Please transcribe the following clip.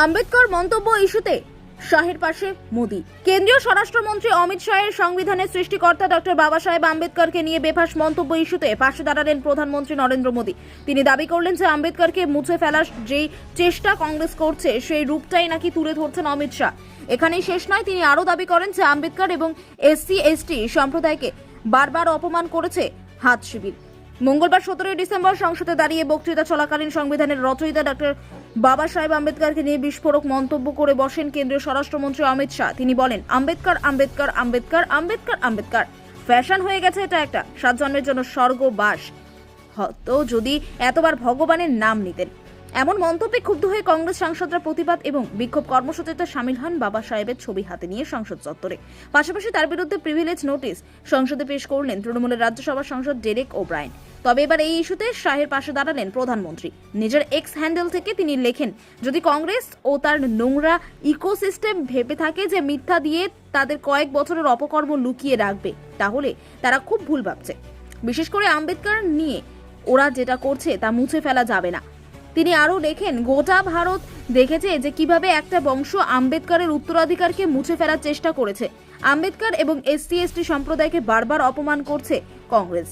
আম্বেদকর মন্তব্য ইস্যুতে শাহের পাশে মোদি। কেন্দ্রীয় স্বরাষ্ট্রমন্ত্রী অমিত শাহের সংবিধানের সৃষ্টিকর্তা ডক্টর বাবা সাহেব আম্বেদকরকে নিয়ে বেফাঁস মন্তব্য ইস্যুতে পাশে দাঁড়ালেন প্রধানমন্ত্রী নরেন্দ্র মোদি। তিনি দাবি করলেন যে আম্বেদকরকে মুছে ফেলার যেই চেষ্টা কংগ্রেস করছে সেই রূপটাই নাকি তুলে ধরছেন অমিত শাহ। এখানেই শেষ নয়, তিনি আরও দাবি করেন যে আম্বেদকর এবং SC/ST সম্প্রদায়কে বারবার অপমান করেছে হাত শিবির। মঙ্গলবার 17 ডিসেম্বর সংসদে দাঁড়িয়ে বক্তৃতা চলাকালীন সংবিধানের রচয়িতা ডক্টর বাবা সাহেব আম্বেদকরকে নিয়ে বিস্ফোরক মন্তব্য করে বসেন কেন্দ্রীয় স্বরাষ্ট্রমন্ত্রী অমিত শাহ। তিনি বলেন, আম্বেদকর আম্বেদকর আম্বেদকর আম্বেদকর আম্বেদকর ফ্যাশন হয়ে গেছে এটা একটা। 7 জন্মের জন্য স্বর্গবাস হতো যদি এতবার ভগবানের নাম নিতেন। এমন মন্তব্যে ক্ষুব্ধ হয়ে কংগ্রেস সাংসদরা প্রতিবাদ এবং বিক্ষোভ কর্মসূচিতে সামিল হন বাবা সাহেবের ছবি হাতে নিয়ে সংসদ চত্বরে। পাশাপাশি তার বিরুদ্ধে প্রিভিলেজ নোটিশ সংসদে পেশ করলেন তৃণমূলের রাজ্যসভার সাংসদ ডেরেক ওব্রায়েন। তবে এবার এই ইস্যুতে শাহের পাশে দাঁড়ালেন প্রধানমন্ত্রী। নিজের এক্স হ্যান্ডেল থেকে তিনি লেখেন, যদি কংগ্রেস ও তার নোংরা ইকোসিস্টেম ভেবে থাকে যে মিথ্যা দিয়ে তাদের কয়েক বছরের অপকর্ম লুকিয়ে রাখবে, তাহলে তারা খুব ভুল ভাবছে। বিশেষ করে আম্বেদকর নিয়ে ওরা যেটা করছে তা মুছে ফেলা যাবে না। তিনি আরও লেখেন, গোটা ভারত দেখেছে যে কিভাবে একটা বংশ আম্বেদকরের উত্তরাধিকারকে মুছে ফেলার চেষ্টা করেছে। আম্বেদকর এবং SC/ST সম্প্রদায়কে বারবার অপমান করছে কংগ্রেস।